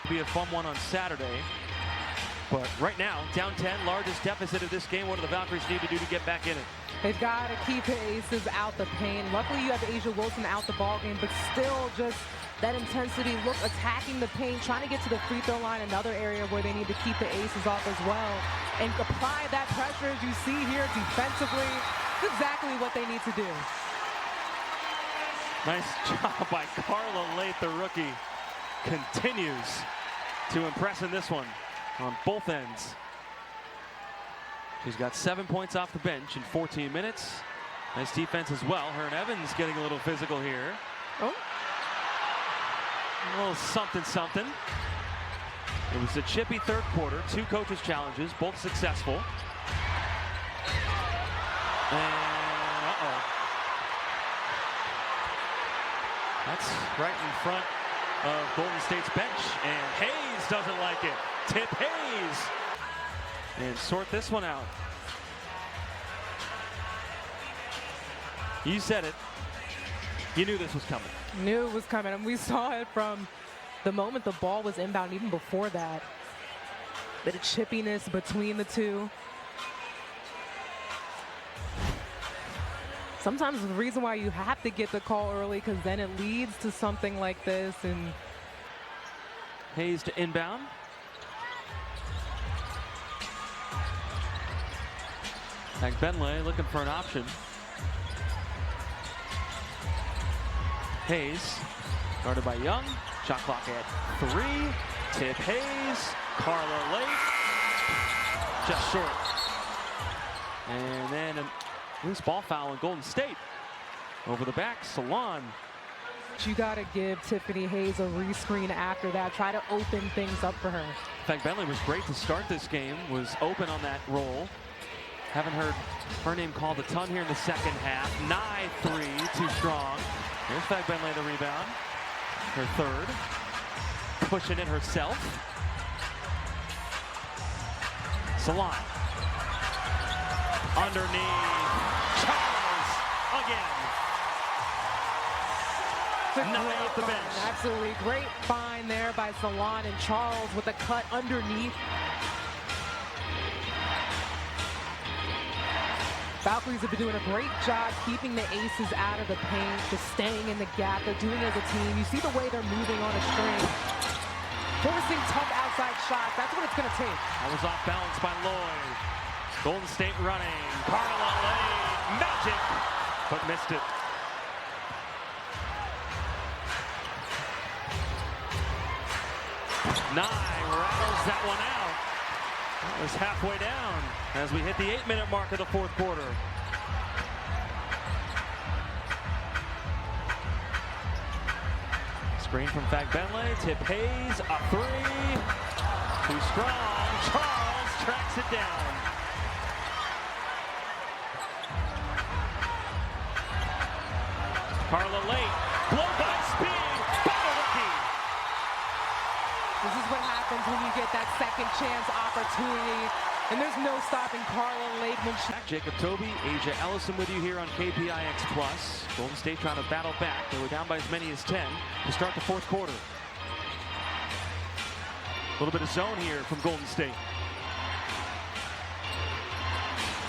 Be a fun one on Saturday. But right now, down 10, largest deficit of this game. What do the Valkyries need to do to get back in it? They've got to keep the Aces out the paint. Luckily, you have Asia Wilson out the ball game, but still just that intensity, look, attacking the paint, trying to get to the free throw line, another area where they need to keep the Aces off as well. And apply that pressure, as you see here, defensively. It's exactly what they need to do. Nice job by Carla Late, the rookie. Continues to impress in this one on both ends. She's got 7 points off the bench in 14 minutes. Nice defense as well. Her and Evans getting a little physical here. Oh. A little something, something. It was a chippy third quarter. 2 coaches' challenges, both successful. And uh-oh. That's right in front of Golden State's bench, and Hayes doesn't like it. Tip Hayes. And sort this one out. You said it. You knew this was coming. Knew it was coming, and we saw it from the moment the ball was inbound, even before that. Bit of chippiness between the two. Sometimes the reason why you have to get the call early, because then it leads to something like this. And Hayes to inbound. PaigeBueckers looking for an option. Hayes, guarded by Young. Shot clock at 3. Tip Hayes. Carla late. Just short. And then a loose ball foul in Golden State. Over the back, Salon. you got to give Tiffany Hayes a rescreen after that. Try to open things up for her. PaigeBueckers was great to start this game. Was open on that roll. Haven't heard her name called a ton here in the second half. Nye 3, too strong. Here's PaigeBueckers the rebound. Her third. Pushing it herself. Salon. Underneath. Charles again. Nothing off the bench. Absolutely great find there by Salon, and Charles with a cut underneath. Valkyries have been doing a great job keeping the aces out of the paint, just staying in the gap. They're doing it as a team. You see the way they're moving on a string. Forcing tough outside shots. That's what it's going to take. That was off balance by Lloyd. Golden State running. Carla late. Magic, but missed it. Nye rattles that one out. That was halfway down as we hit the 8-minute mark of the fourth quarter. Screen from PaigeBueckers. Tip Hayes, a 3. Too strong. Charles tracks it down. Carla late. Blow by speed. By the rookie. This is what happens when you get that second chance opportunity, and there's no stopping Carla Lakeman. Jacob Toby, Asia Ellison with you here on KPIX+. Golden State trying to battle back. They were down by as many as 10 to start the fourth quarter. A little bit of zone here from Golden State.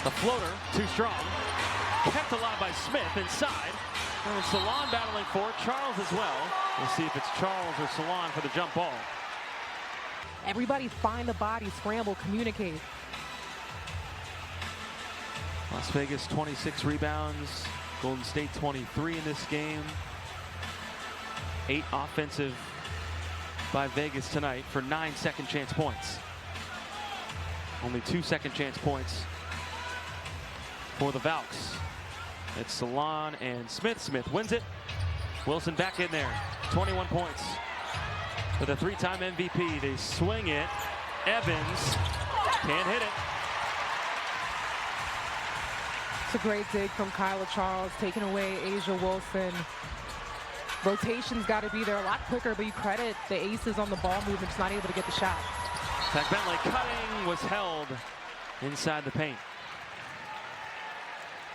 The floater, too strong. Kept alive by Smith inside. And Salon battling for it. Charles as well. We'll see if it's Charles or Salon for the jump ball. Everybody find the body, scramble, communicate. Las Vegas 26 rebounds. Golden State 23 in this game. 8 offensive by Vegas tonight for 9 second chance points. Only 2 second chance points for the Valks. It's Salon and Smith. Smith wins it. Wilson back in there. 21 points. With a 3-time MVP, they swing it. Evans can't hit it. It's a great dig from Kyla Charles, taking away Asia Wilson. Rotation's got to be there a lot quicker, but you credit the aces on the ball movement, just not able to get the shot. PaigeBueckers cutting was held inside the paint.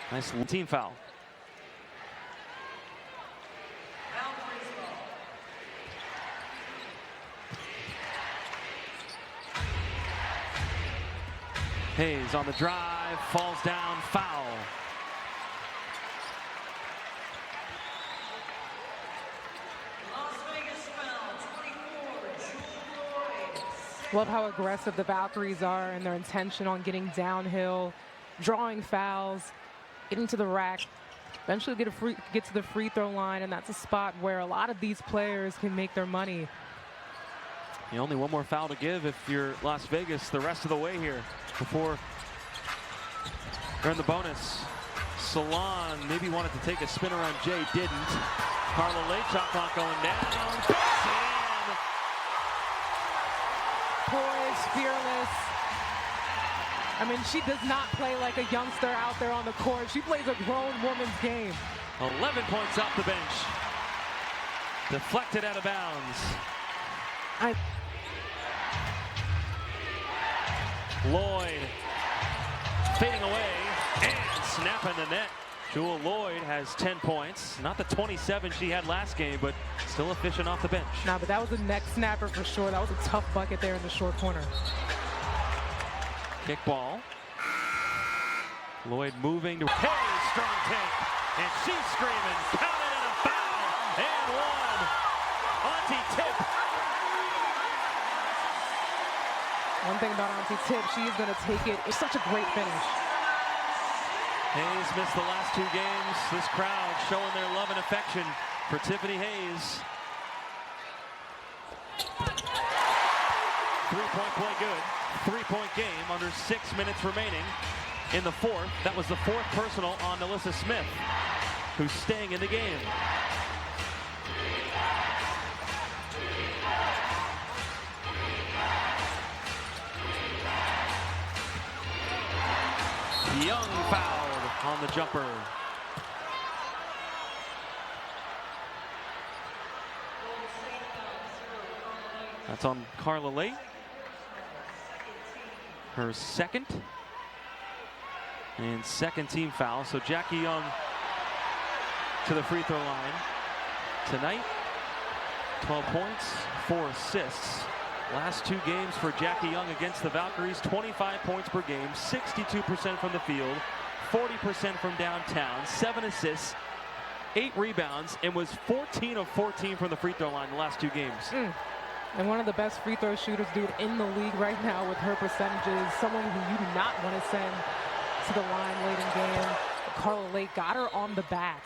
Nice team foul. Hayes on the drive, falls down, foul. Love how aggressive the Valkyries are and their intention on getting downhill, drawing fouls, getting to the rack, eventually get to the free throw line, and that's a spot where a lot of these players can make their money. Only one more foul to give if you're Las Vegas the rest of the way here before they're in the bonus. Salon maybe wanted to take a spin around Jay, didn't. Carla late, shot clock going down. Backs it in. Poised, fearless. I mean, she does not play like a youngster out there on the court. She plays a grown woman's game. 11 points off the bench. Deflected out of bounds. Lloyd fading away and snapping the net. Jewel Lloyd has 10 points. Not the 27 she had last game, but still efficient off the bench. Nah, but that was a neck snapper for sure. That was a tough bucket there in the short corner. Kick ball. Lloyd moving to Hayes, strong take, and she's screaming, counted and a foul, and one. Auntie Tip. One thing about Auntie Tip, she's gonna take it. It's such a great finish. Hayes missed the last 2 games. This crowd showing their love and affection for Tiffany Hayes. 3-point play good. 3-point game under 6 minutes remaining in the 4th. That was the 4th personal on Alyssa Smith, who's staying in the game. Young fouled on the jumper. That's on Carla Late. Her 2nd and 2nd team foul. So Jackie Young to the free throw line tonight. 12 points, 4 assists. Last 2 games for Jackie Young against the Valkyries, 25 points per game, 62% from the field, 40% from downtown, 7 assists, 8 rebounds, and was 14 of 14 from the free throw line the last 2 games. And one of the best free throw shooters, dude, in the league right now with her percentages. Someone who you do not want to send to the line late in game. Carla Lake got her on the back.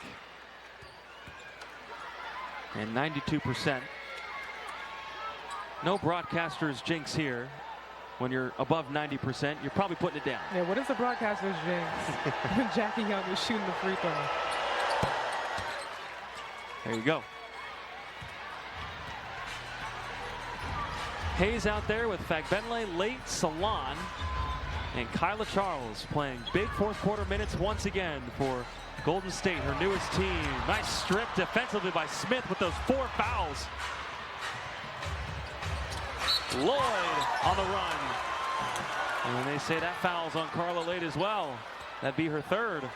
And 92%. No broadcaster's jinx here. When you're above 90%, you're probably putting it down. Yeah, what is the broadcaster's jinx when Jackie Young is shooting the free throw? There you go. Hayes out there with Fagbenle, Late, Salon, and Kyla Charles playing big 4th quarter minutes once again for Golden State, her newest team. Nice strip defensively by Smith with those 4 fouls. Lloyd on the run. And they say that foul's on Carla Late as well. That'd be her 3rd.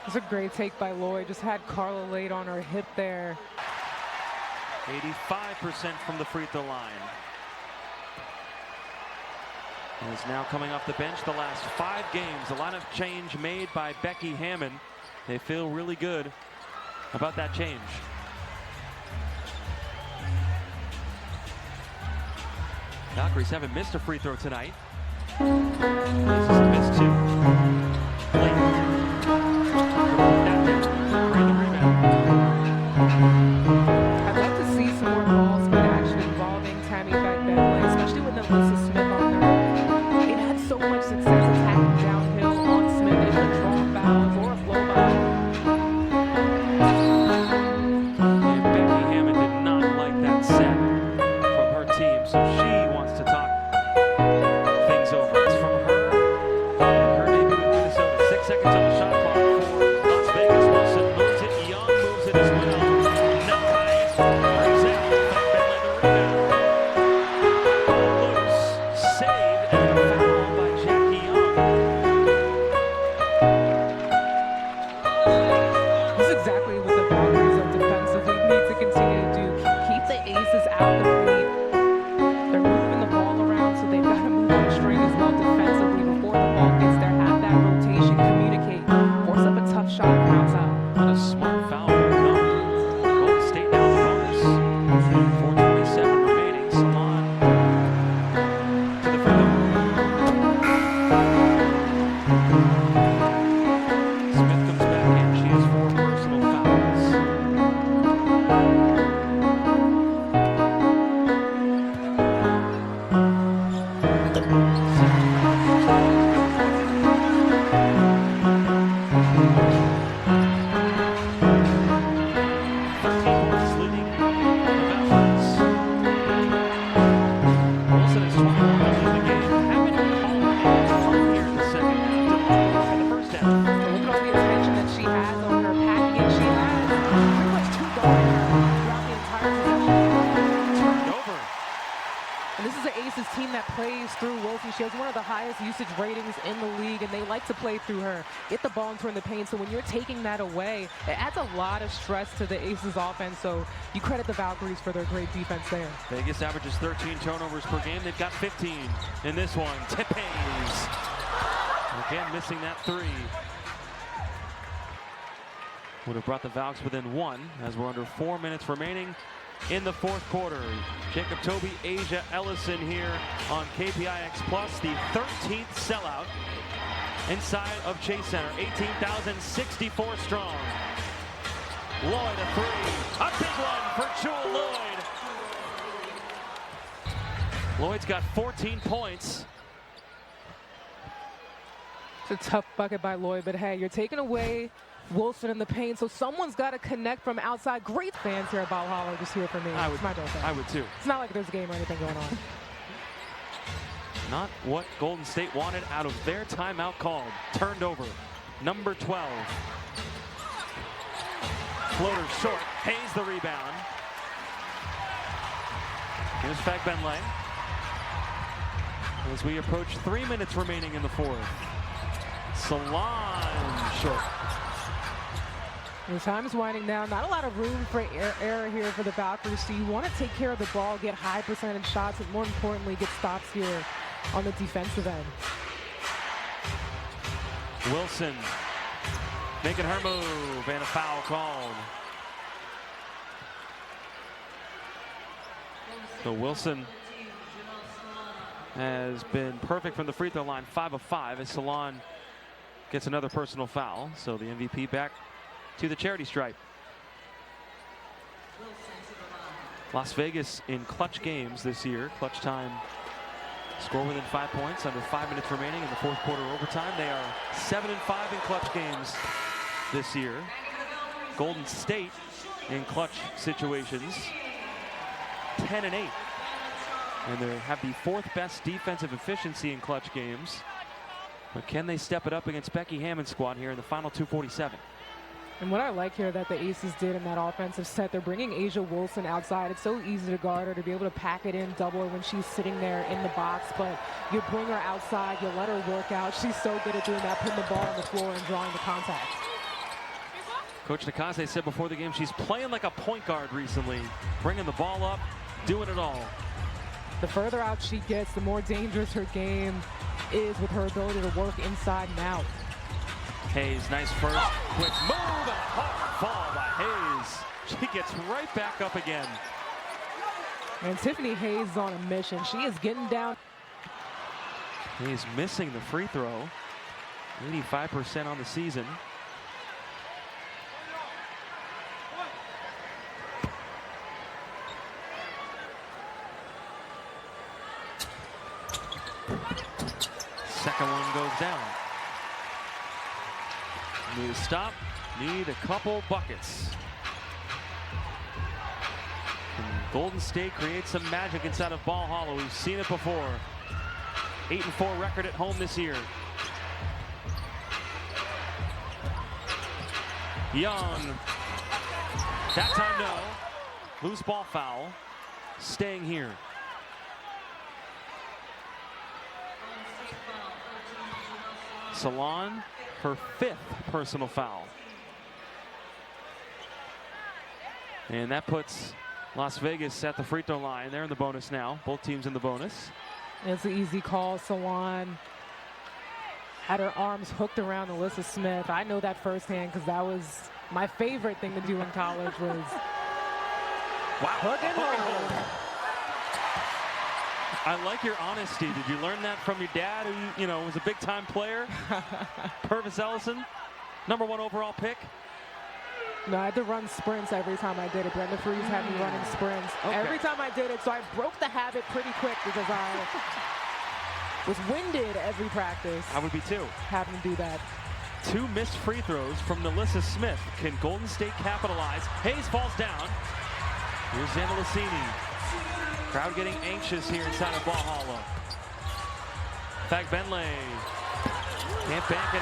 It's a great take by Lloyd. Just had Carla Late on her hip there. 85% from the free throw line. And is now coming off the bench the last 5 games. A lineup change made by Becky Hammond. They feel really good about that change. Valkyries haven't missed a free throw tonight. This is a miss 2. Late. Bring the rebound. I'd like to see some more ball speed action involving Tammy Fagbenle, especially with Alyssa Smith on there. They've had so much success attacking downhill on Smith and either drawing fouls or a flow by. And Becky Hammond did not like that set from her team, so she wants to talk things over. It's from her debut with Minnesota. 6 seconds on the shot clock for Las Vegas. Wilson moves it. Young moves it as well. that plays through Wilson. She has one of the highest usage ratings in the league, and they like to play through her. Get the ball into the paint, so when you're taking that away, it adds a lot of stress to the Aces offense, so you credit the Valkyries for their great defense there. Vegas averages 13 turnovers per game. They've got 15 in this one. Tip Hayes. Again, missing that three. Would have brought the Valks within one as we're under 4 minutes remaining in the fourth quarter. Jacob Toby, Asia Ellison here on KPIX Plus, the 13th sellout inside of Chase Center. 18,064 strong. Lloyd a three. A big one for Jewel Lloyd. Lloyd's got 14 points. It's a tough bucket by Lloyd, but hey, you're taking away Wilson in the paint, so someone's got to connect from outside. Great fans here at Valhalla, just here for me. I would too. It's not like there's a game or anything going on. Not what Golden State wanted out of their timeout called. Turned over. Number 12. Floater short. Hayes the rebound. Here's FeverPreseason. As we approach 3 minutes remaining in the fourth. Salon short. The time is winding down. Not a lot of room for error here for the Valkyries. So you want to take care of the ball, get high percentage shots, and more importantly, get stops here on the defensive end. Wilson making her move, and a foul called. So Wilson has been perfect from the free throw line, 5 of 5, as Salon gets another personal foul. So the MVP back to the charity stripe. Las Vegas in clutch games this year. Clutch time, score within 5 points, under 5 minutes remaining in the fourth quarter overtime. They are 7-5 in clutch games this year. Golden State in clutch situations, 10-8. And they have the 4th best defensive efficiency in clutch games. But can they step it up against Becky Hammond's squad here in the final 2:47? And what I like here that the Aces did in that offensive set, they're bringing Asia Wilson outside. It's so easy to guard her, to be able to pack it in, double her when she's sitting there in the box. But you bring her outside, you let her work out. She's so good at doing that, putting the ball on the floor and drawing the contact. Coach Nakaze said before the game she's playing like a point guard recently, bringing the ball up, doing it all. The further out she gets, the more dangerous her game is with her ability to work inside and out. Hayes, nice first, quick move, and a hard fall by Hayes. She gets right back up again. And Tiffany Hayes is on a mission. She is getting down. Hayes missing the free throw, 85% on the season. Second one goes down. Need a stop, need a couple buckets. And Golden State creates some magic inside of Ball Hollow. We've seen it before. 8-4 record at home this year. Young. That time no. Loose ball foul. Staying here. Salon, her 5th personal foul. And that puts Las Vegas at the free throw line. They're in the bonus now. Both teams in the bonus. It's an easy call. Salon had her arms hooked around Alyssa Smith. I know that firsthand because that was my favorite thing to do in college was hook and hold. I like your honesty. Did you learn that from your dad, who, you know, was a big-time player? Purvis Ellison, #1 overall pick. No, I had to run sprints every time I did it. Brenda Freeze had me running sprints every time I did it, so I broke the habit pretty quick because I was winded every practice. I would be too. Having to do that. 2 missed free throws from Alyssa Smith. Can Golden State capitalize? Hayes falls down. Here's Xana Lassini. Crowd getting anxious here inside of Ball Hollow. FeverPreseason can't bank it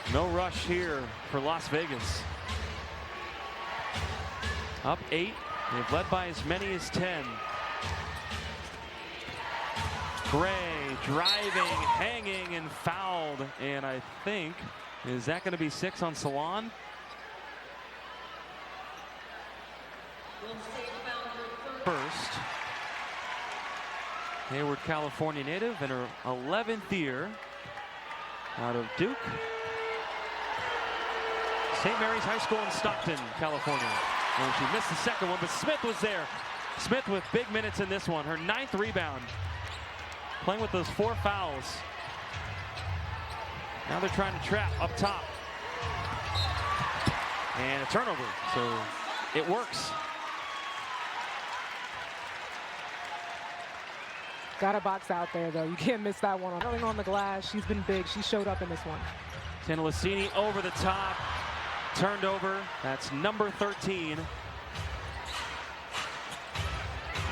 in. No rush here for Las Vegas. Up 8 They've led by as many as 10. Gray driving, hanging, and fouled. And I think, is that going to be 6 on Salon? First. Hayward, California native, in her 11th year out of Duke. St. Mary's High School in Stockton, California. And she missed the second one, but Smith was there. Smith with big minutes in this one, her 9th rebound. Playing with those 4 fouls. Now they're trying to trap up top. And a turnover, so it works. Got a box out there, though. You can't miss that one. Going on the glass, she's been big. She showed up in this one. Tantalacini over the top, turned over. That's number 13.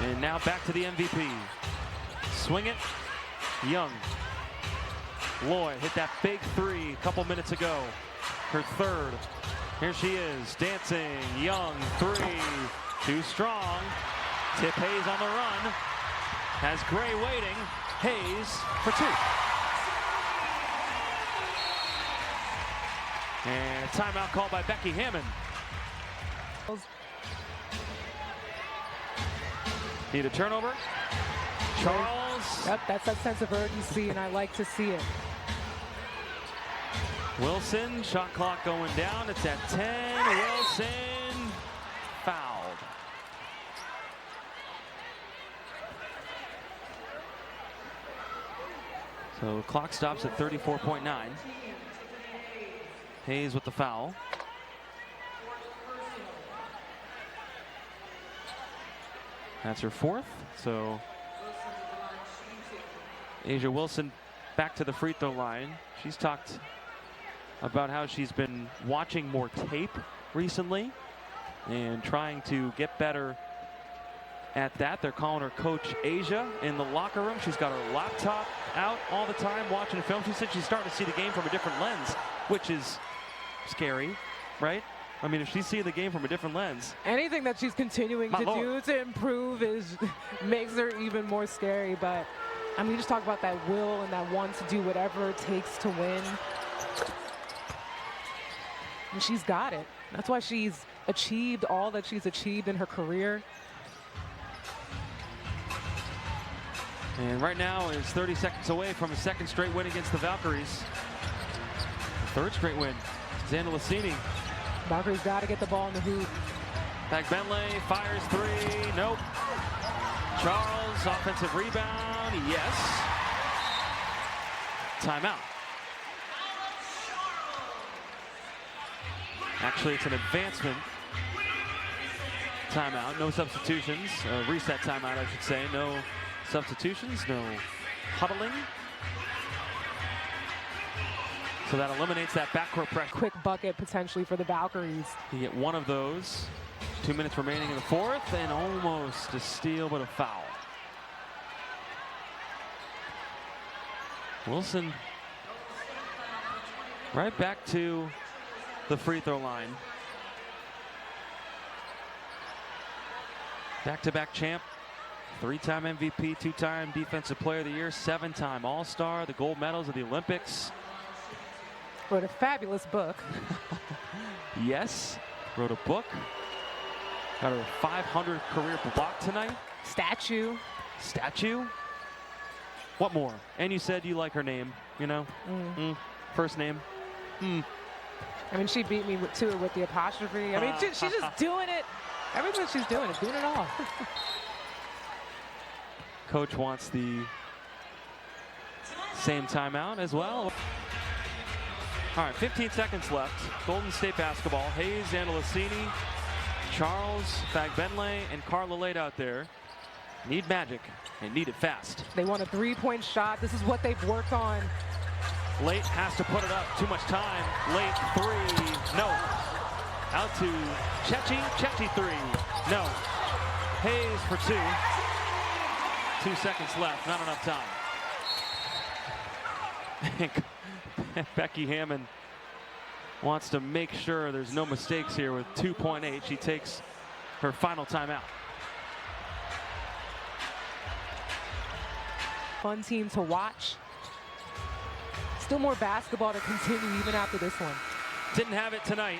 And now back to the MVP. Swing it, Young. Lloyd hit that big 3 a couple minutes ago. Her 3rd. Here she is, dancing. Young, 3. Too strong. Tip Hayes on the run. Has Gray waiting. Hayes for 2. And a timeout called by Becky Hammond. Need a turnover. Charles. Yep, that's that sense of urgency, and I like to see it. Wilson, shot clock going down. It's at 10. Wilson fouled. So the clock stops at 34.9. Hayes with the foul. That's her 4th. So A'ja Wilson back to the free throw line. She's talked about how she's been watching more tape recently and trying to get better at that. They're calling her Coach A'ja in the locker room. She's got her laptop out all the time watching film. She said she's starting to see the game from a different lens, which is scary, right? I mean, if she's seeing the game from a different lens. Anything that she's continuing to do to improve makes her even more scary. But I mean, you just talk about that will and that want to do whatever it takes to win. And she's got it. That's why she's achieved all that she's achieved in her career. And right now is 30 seconds away from a 2nd straight win against the Valkyries. A 3rd straight win. Xander Lassini. Valkyries got to get the ball in the hoop. Bentley fires 3. Nope. Charles, offensive rebound. Yes. Timeout. Actually, it's an advancement timeout. No substitutions. Reset timeout, I should say. No substitutions, no huddling. So that eliminates that backcourt pressure. Quick bucket potentially for the Valkyries. You get one of those. 2 minutes remaining in the 4th, and almost a steal, but a foul. Wilson right back to the free throw line. Back-to-back champ. 3-time MVP, 2-time Defensive Player of the Year, 7-time All-Star, the gold medals of the Olympics. Wrote a fabulous book. Yes, wrote a book. Got her 500th career block tonight. Statue. What more? And you said you like her name, you know? First name. I mean, she beat me to it with the apostrophe. I mean, she's just doing it. Everything she's doing is doing it all. Coach wants the same timeout as well. All right, 15 seconds left. Golden State basketball. Hayes, Andalasini, Charles, Fagbenle, and Carla Lade out there. Need magic and need it fast. They want a 3-point shot. This is what they've worked on. Late has to put it up. Too much time. Late 3. No. Out to Chechi 3. No. Hayes for 2. 2 seconds left. Not enough time. Becky Hammond wants to make sure there's no mistakes here with 2.8. She takes her final timeout. Fun team to watch. Still more basketball to continue even after this one. Didn't have it tonight.